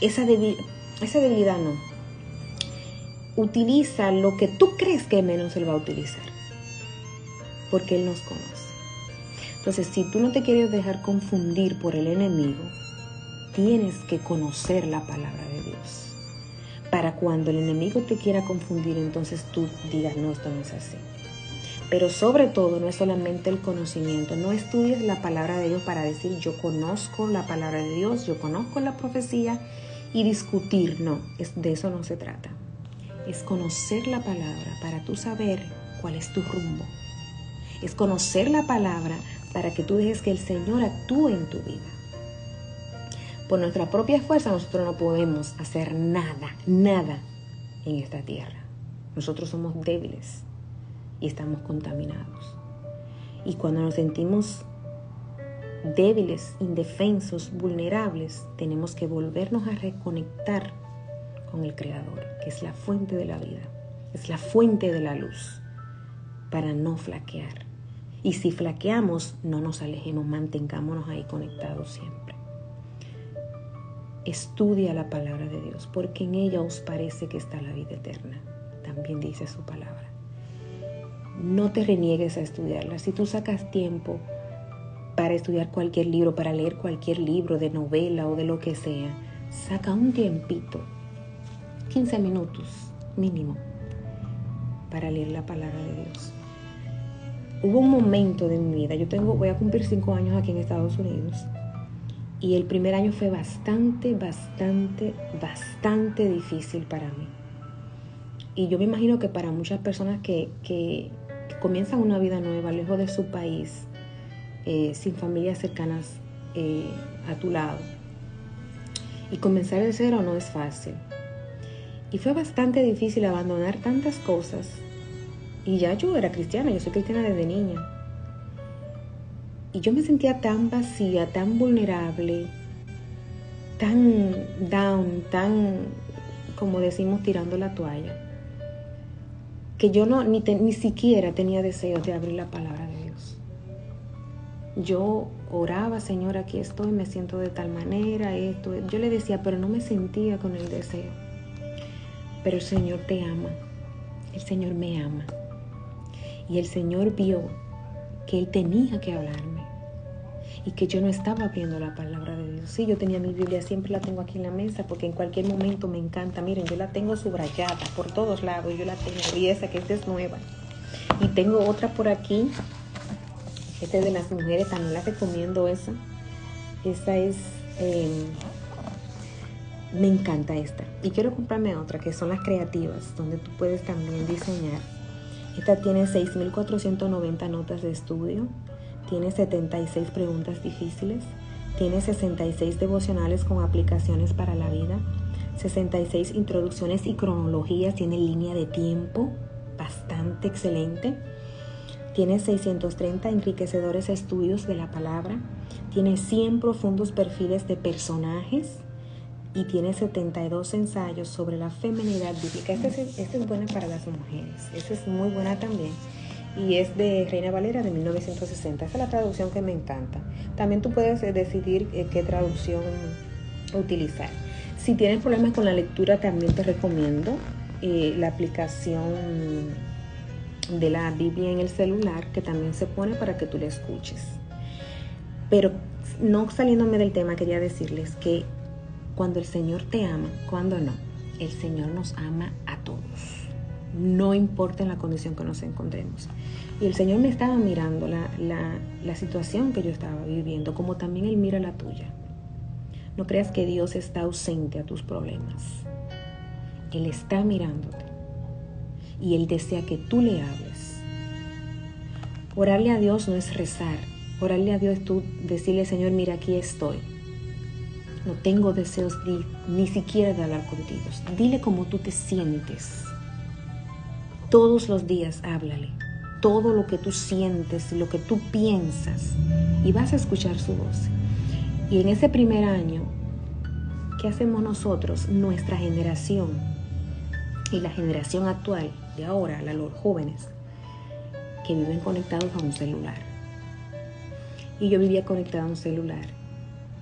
esa debilidad no. Utiliza lo que tú crees que menos Él va a utilizar. Porque Él nos conoce. Entonces, si tú no te quieres dejar confundir por el enemigo, tienes que conocer la palabra de Dios. Para cuando el enemigo te quiera confundir, entonces tú digas, no, esto no es así. Pero sobre todo, no es solamente el conocimiento. No estudies la palabra de Dios para decir, yo conozco la palabra de Dios, yo conozco la profecía y discutir. No, de eso no se trata. Es conocer la palabra para tú saber cuál es tu rumbo. Es conocer la palabra para que tú dejes que el Señor actúe en tu vida. Por nuestra propia fuerza nosotros no podemos hacer nada en esta tierra. Nosotros somos débiles y estamos contaminados. Y cuando nos sentimos débiles, indefensos, vulnerables, tenemos que volvernos a reconectar con el Creador, que es la fuente de la vida, es la fuente de la luz, para no flaquear. Y si flaqueamos, no nos alejemos, mantengámonos ahí conectados siempre. Estudia la palabra de Dios, porque en ella os parece que está la vida eterna. También dice su palabra. No te reniegues a estudiarla. Si tú sacas tiempo para estudiar cualquier libro, para leer cualquier libro de novela o de lo que sea, saca un tiempito, 15 minutos mínimo, para leer la palabra de Dios. Hubo un momento de mi vida, voy a cumplir 5 años aquí en Estados Unidos, y el primer año fue bastante difícil para mí. Y yo me imagino que para muchas personas que comienzan una vida nueva, lejos de su país, sin familias cercanas a tu lado, y comenzar de cero no es fácil. Y fue bastante difícil abandonar tantas cosas. Y ya yo era cristiana, yo soy cristiana desde niña. Y yo me sentía tan vacía, tan vulnerable, tan down, tan, como decimos, tirando la toalla, que yo ni siquiera tenía deseos de abrir la palabra de Dios. Yo oraba, Señor, aquí estoy, me siento de tal manera, esto. Yo le decía, pero no me sentía con el deseo. Pero el Señor te ama, el Señor me ama. Y el Señor vio que Él tenía que hablarme y que yo no estaba abriendo la palabra de Dios. Sí, yo tenía mi Biblia, siempre la tengo aquí en la mesa porque en cualquier momento me encanta. Miren, yo la tengo subrayada por todos lados, yo la tengo, y esa que esta es nueva. Y tengo otra por aquí, esta es de las mujeres, también la recomiendo esa. Esta es, me encanta esta. Y quiero comprarme otra, que son las creativas, donde tú puedes también diseñar. Esta tiene 6,490 notas de estudio, tiene 76 preguntas difíciles, tiene 66 devocionales con aplicaciones para la vida, 66 introducciones y cronologías, tiene línea de tiempo, bastante excelente, tiene 630 enriquecedores estudios de la palabra, tiene 100 profundos perfiles de personajes, y tiene 72 ensayos sobre la feminidad bíblica. Esta es buena para las mujeres. Esta es muy buena también. Y es de Reina Valera de 1960. Esa es la traducción que me encanta. También tú puedes decidir qué traducción utilizar. Si tienes problemas con la lectura, también te recomiendo la aplicación de la Biblia en el celular, que también se pone para que tú la escuches. Pero no saliéndome del tema, quería decirles que cuando el Señor te ama, cuando no, el Señor nos ama a todos, no importa en la condición que nos encontremos. Y el Señor me estaba mirando la situación que yo estaba viviendo, como también Él mira la tuya. No creas que Dios está ausente a tus problemas. Él está mirándote y Él desea que tú le hables. Orarle a Dios no es rezar. Orarle a Dios es tú decirle, Señor, mira, aquí estoy. No tengo deseos ni siquiera de hablar contigo. Dile cómo tú te sientes. Todos los días háblale. Todo lo que tú sientes, lo que tú piensas. Y vas a escuchar su voz. Y en ese primer año, ¿qué hacemos nosotros? Nuestra generación y la generación actual de ahora, los jóvenes, que viven conectados a un celular. Y yo vivía conectada a un celular.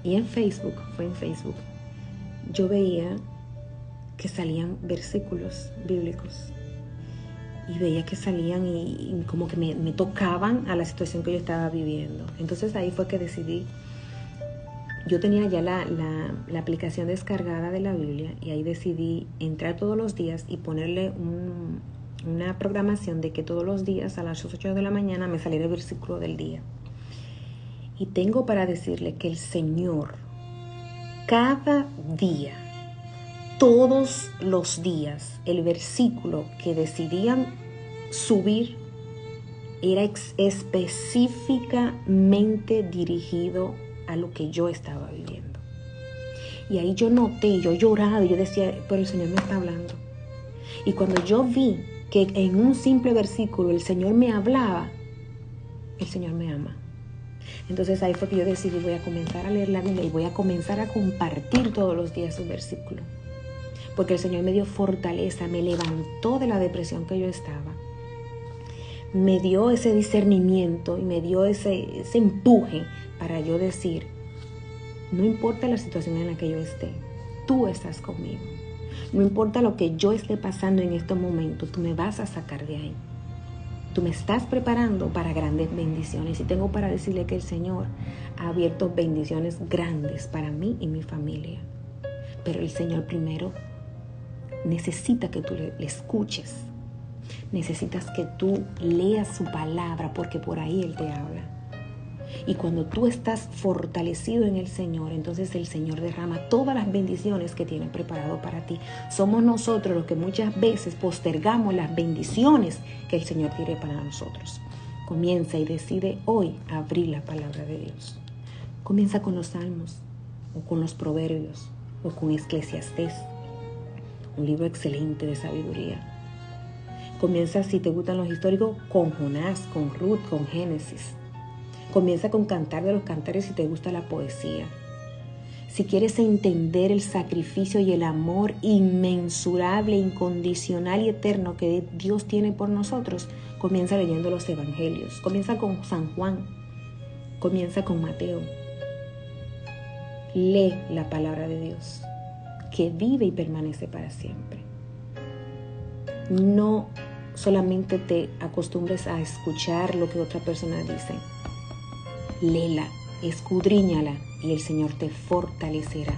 Y en Facebook, yo veía que salían versículos bíblicos. Y veía que salían y como que me tocaban a la situación que yo estaba viviendo. Entonces ahí fue que decidí. Yo tenía ya la aplicación descargada de la Biblia y ahí decidí entrar todos los días y ponerle una programación de que todos los días a las 8 de la mañana me saliera el versículo del día. Y tengo para decirle que el Señor, cada día, todos los días, el versículo que decidían subir era específicamente dirigido a lo que yo estaba viviendo. Y ahí yo noté, yo lloraba y yo decía, pero el Señor me está hablando. Y cuando yo vi que en un simple versículo el Señor me hablaba, el Señor me ama. Entonces ahí fue que yo decidí, voy a comenzar a leer la Biblia y voy a comenzar a compartir todos los días un versículo. Porque el Señor me dio fortaleza, me levantó de la depresión que yo estaba. Me dio ese discernimiento y me dio ese empuje para yo decir, no importa la situación en la que yo esté, tú estás conmigo. No importa lo que yo esté pasando en estos momentos, tú me vas a sacar de ahí. Tú me estás preparando para grandes bendiciones y tengo para decirle que el Señor ha abierto bendiciones grandes para mí y mi familia. Pero el Señor primero necesita que tú le escuches. Necesitas que tú leas su palabra porque por ahí Él te habla. Y cuando tú estás fortalecido en el Señor, entonces el Señor derrama todas las bendiciones que tiene preparado para ti. Somos nosotros los que muchas veces postergamos las bendiciones que el Señor tiene para nosotros. Comienza y decide hoy abrir la palabra de Dios. Comienza con los Salmos, o con los Proverbios, o con Eclesiastés, un libro excelente de sabiduría. Comienza, si te gustan los históricos, con Jonás, con Ruth, con Génesis. Comienza con Cantar de los Cantares si te gusta la poesía. Si quieres entender el sacrificio y el amor inmensurable, incondicional y eterno que Dios tiene por nosotros, comienza leyendo los evangelios. Comienza con San Juan. Comienza con Mateo. Lee la palabra de Dios, que vive y permanece para siempre. No solamente te acostumbres a escuchar lo que otra persona dice. Léela, escudriñala y el Señor te fortalecerá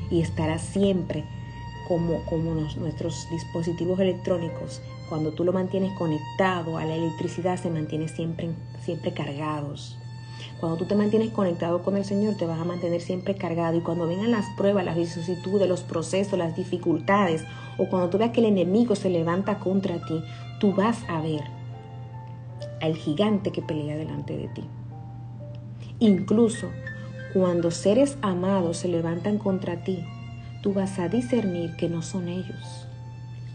y estará siempre como nuestros dispositivos electrónicos. Cuando tú lo mantienes conectado a la electricidad, se mantiene siempre cargados. Cuando tú te mantienes conectado con el Señor, te vas a mantener siempre cargado. Y cuando vengan las pruebas, las vicisitudes, los procesos, las dificultades, o cuando tú veas que el enemigo se levanta contra ti, tú vas a ver al gigante que pelea delante de ti. Incluso cuando seres amados se levantan contra ti, tú vas a discernir que no son ellos,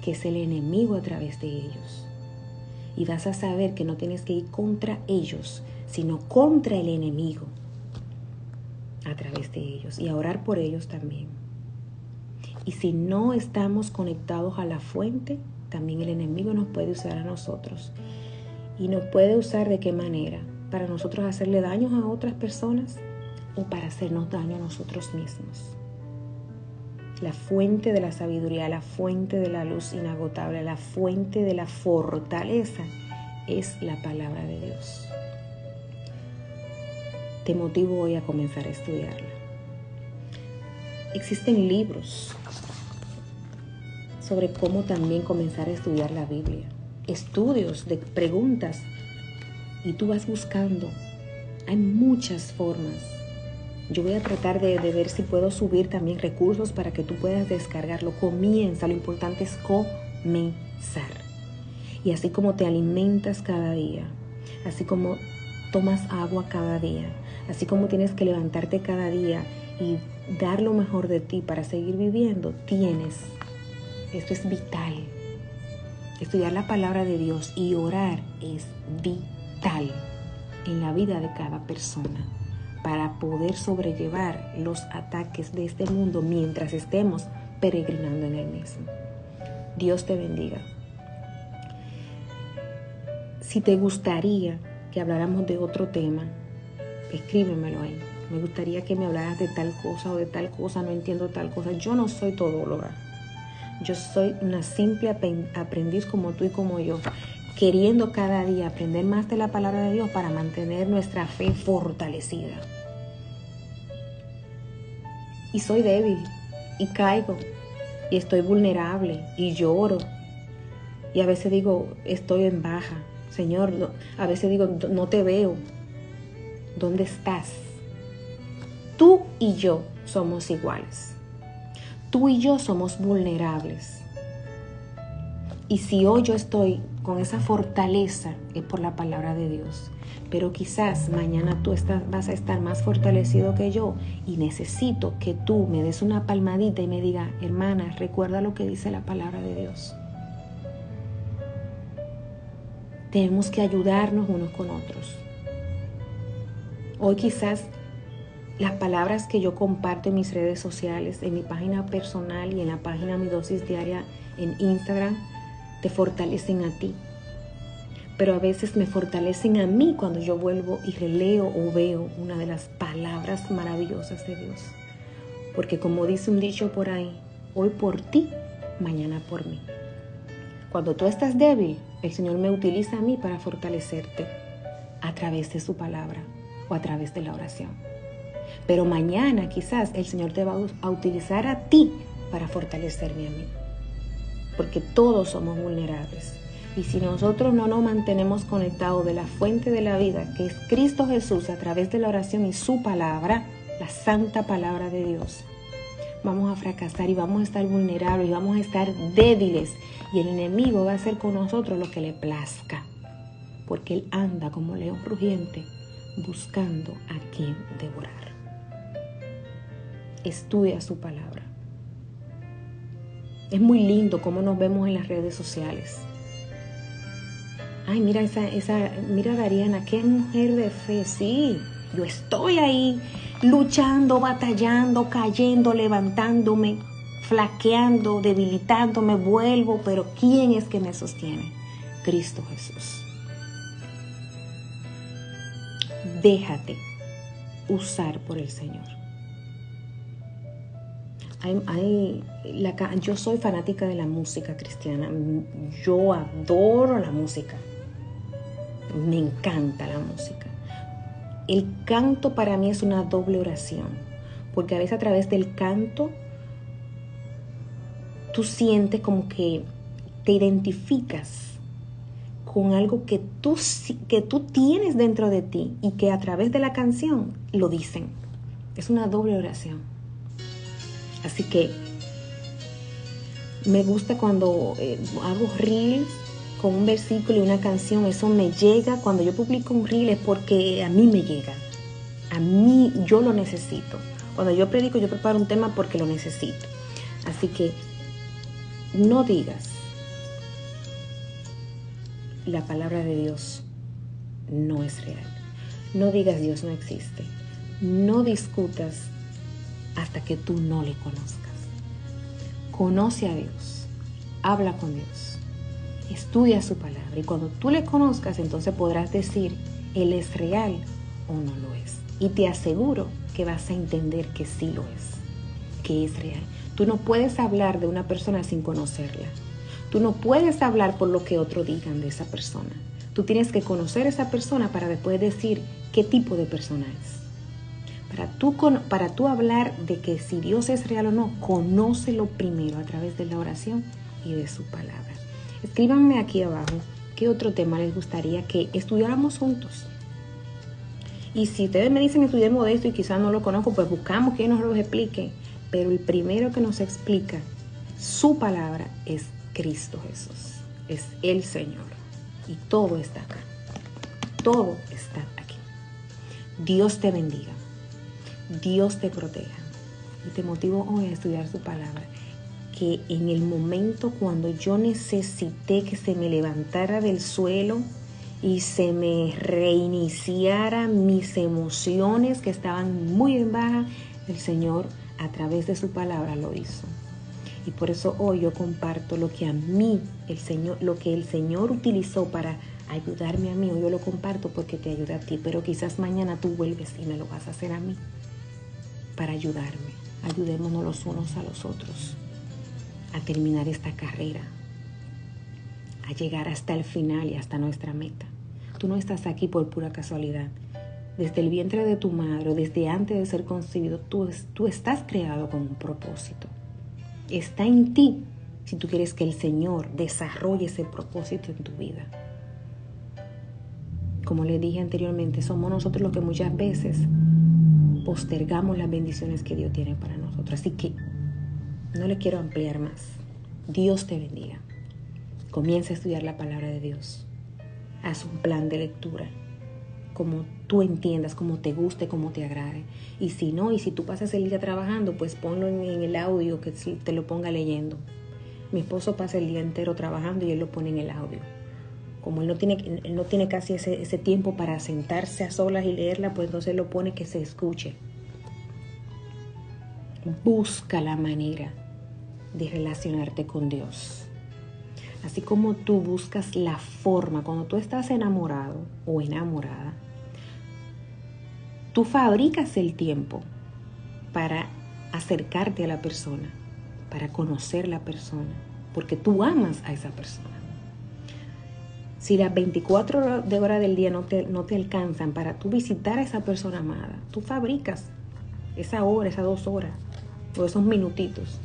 que es el enemigo a través de ellos. Y vas a saber que no tienes que ir contra ellos, sino contra el enemigo a través de ellos y a orar por ellos también. Y si no estamos conectados a la fuente, también el enemigo nos puede usar a nosotros. ¿Y nos puede usar de qué manera? Para nosotros hacerle daños a otras personas o para hacernos daño a nosotros mismos. La fuente de la sabiduría, la fuente de la luz inagotable, la fuente de la fortaleza es la palabra de Dios. Te motivo hoy a comenzar a estudiarla. Existen libros sobre cómo también comenzar a estudiar la Biblia. Estudios de preguntas. Y tú vas buscando. Hay muchas formas. Yo voy a tratar de ver si puedo subir también recursos para que tú puedas descargarlo. Comienza, lo importante es comenzar. Y así como te alimentas cada día, así como tomas agua cada día, así como tienes que levantarte cada día y dar lo mejor de ti para seguir viviendo, esto es vital. Estudiar la palabra de Dios y orar es vital en la vida de cada persona, para poder sobrellevar los ataques de este mundo mientras estemos peregrinando en el mismo. Dios te bendiga. Si te gustaría que habláramos de otro tema, escríbemelo ahí. Me gustaría que me hablaras de tal cosa o de tal cosa, no entiendo tal cosa. Yo no soy todóloga. Yo soy una simple aprendiz como tú y como yo, queriendo cada día aprender más de la palabra de Dios para mantener nuestra fe fortalecida. Y soy débil, y caigo, y estoy vulnerable, y lloro. Y a veces digo, estoy en baja. Señor, a veces digo, no te veo. ¿Dónde estás? Tú y yo somos iguales. Tú y yo somos vulnerables. Y si hoy yo estoy con esa fortaleza, es por la palabra de Dios. Pero quizás mañana tú vas a estar más fortalecido que yo y necesito que tú me des una palmadita y me digas, hermana, recuerda lo que dice la palabra de Dios. Tenemos que ayudarnos unos con otros. Hoy quizás las palabras que yo comparto en mis redes sociales, en mi página personal y en la página Mi Dosis Diaria en Instagram, te fortalecen a ti. Pero a veces me fortalecen a mí cuando yo vuelvo y releo o veo una de las palabras maravillosas de Dios. Porque como dice un dicho por ahí, hoy por ti, mañana por mí. Cuando tú estás débil, el Señor me utiliza a mí para fortalecerte a través de su palabra o a través de la oración. Pero mañana quizás el Señor te va a utilizar a ti para fortalecerme a mí. Porque todos somos vulnerables. Y si nosotros no nos mantenemos conectados de la fuente de la vida, que es Cristo Jesús, a través de la oración y su palabra, la santa palabra de Dios, vamos a fracasar y vamos a estar vulnerables y vamos a estar débiles. Y el enemigo va a hacer con nosotros lo que le plazca. Porque él anda como león rugiente buscando a quien devorar. Estudia su palabra. Es muy lindo cómo nos vemos en las redes sociales. Ay, mira mira Dariana, qué mujer de fe. Sí, yo estoy ahí luchando, batallando, cayendo, levantándome, flaqueando, debilitándome, vuelvo, pero ¿quién es que me sostiene? Cristo Jesús. Déjate usar por el Señor. Yo soy fanática de la música cristiana. Yo adoro la música. Me encanta la música. El canto para mí es una doble oración, porque a veces a través del canto tú sientes como que te identificas con algo que tú tienes dentro de ti y que a través de la canción lo dicen. Es una doble oración. Así que me gusta cuando hago reels con un versículo y una canción. Eso me llega. Cuando yo publico un reel es porque a mí me llega. A mí, yo lo necesito. Cuando yo predico, yo preparo un tema porque lo necesito. Así que no digas la palabra de Dios no es real. No digas Dios no existe. No discutas hasta que tú no le conozcas. Conoce a Dios. Habla con Dios. Estudia su palabra. Y cuando tú le conozcas, entonces podrás decir, Él es real o no lo es. Y te aseguro que vas a entender que sí lo es. Que es real. Tú no puedes hablar de una persona sin conocerla. Tú no puedes hablar por lo que otros digan de esa persona. Tú tienes que conocer a esa persona para después decir qué tipo de persona es. Para tú hablar de que si Dios es real o no, conócelo primero a través de la oración y de su palabra. Escríbanme aquí abajo qué otro tema les gustaría que estudiáramos juntos. Y si ustedes me dicen estudiemos de esto y quizás no lo conozco, pues buscamos que nos lo explique. Pero el primero que nos explica su palabra es Cristo Jesús. Es el Señor. Y todo está acá. Todo está aquí. Dios te bendiga. Dios te proteja. Y te motivo hoy a estudiar su palabra. Que en el momento cuando yo necesité que se me levantara del suelo y se me reiniciaran mis emociones que estaban muy en baja, el Señor a través de su palabra lo hizo. Y por eso hoy yo comparto lo que a mí, lo que el Señor utilizó para ayudarme a mí. Hoy yo lo comparto porque te ayuda a ti, pero quizás mañana tú vuelves y me lo vas a hacer a mí para ayudarme. Ayudémonos los unos a los otros a terminar esta carrera, a llegar hasta el final y hasta nuestra meta. Tú no estás aquí por pura casualidad. Desde el vientre de tu madre, desde antes de ser concebido, tú estás creado con un propósito. Está en ti si tú quieres que el Señor desarrolle ese propósito en tu vida. Como les dije anteriormente, somos nosotros los que muchas veces postergamos las bendiciones que Dios tiene para nosotros. Así que no le quiero ampliar más. Dios te bendiga. Comienza a estudiar la palabra de Dios. Haz un plan de lectura, como tú entiendas, como te guste, como te agrade. Y si no, y si tú pasas el día trabajando, pues ponlo en el audio, que te lo ponga leyendo. Mi esposo pasa el día entero trabajando y él lo pone en el audio. Como él no tiene casi ese tiempo para sentarse a solas y leerla, pues entonces lo pone que se escuche. Busca la manera de relacionarte con Dios. Así como tú buscas la forma, cuando tú estás enamorado o enamorada, tú fabricas el tiempo para acercarte a la persona, para conocer la persona, porque tú amas a esa persona. Si las 24 horas del día no te alcanzan para tú visitar a esa persona amada, tú fabricas esa hora, esas 2 horas o esos minutitos.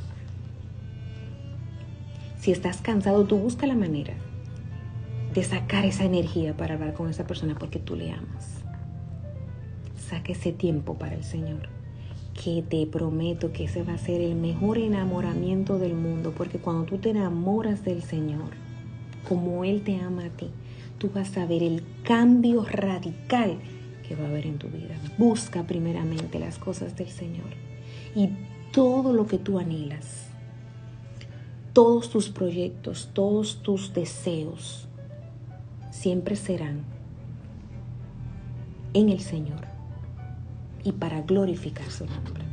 Si estás cansado, tú busca la manera de sacar esa energía para hablar con esa persona porque tú le amas. Saca ese tiempo para el Señor, que te prometo que ese va a ser el mejor enamoramiento del mundo, porque cuando tú te enamoras del Señor, como Él te ama a ti, tú vas a ver el cambio radical que va a haber en tu vida. Busca primeramente las cosas del Señor y todo lo que tú anhelas, todos tus proyectos, todos tus deseos, siempre serán en el Señor y para glorificar su nombre.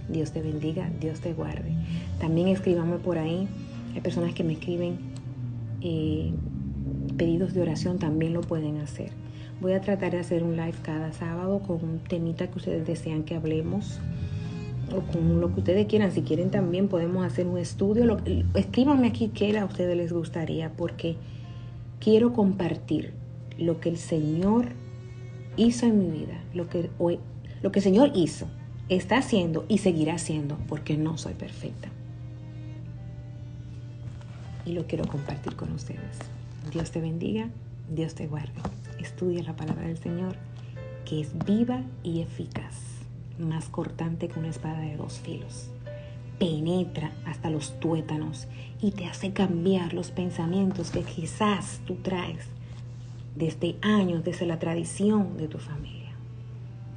Dios te bendiga, Dios te guarde. También escríbame por ahí. Hay personas que me escriben pedidos de oración, también lo pueden hacer. Voy a tratar de hacer un live cada sábado con un temita que ustedes desean que hablemos, o con lo que ustedes quieran. Si quieren también podemos hacer un estudio. Escríbanme aquí qué a ustedes les gustaría, porque quiero compartir lo que el Señor hizo en mi vida, lo que el Señor hizo, está haciendo y seguirá haciendo, porque no soy perfecta. Y lo quiero compartir con ustedes. Dios te bendiga, Dios te guarde. Estudia la palabra del Señor, que es viva y eficaz, más cortante que una espada de 2 filos. Penetra hasta los tuétanos y te hace cambiar los pensamientos que quizás tú traes desde años, desde la tradición de tu familia.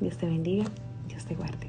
Dios te bendiga, Dios te guarde.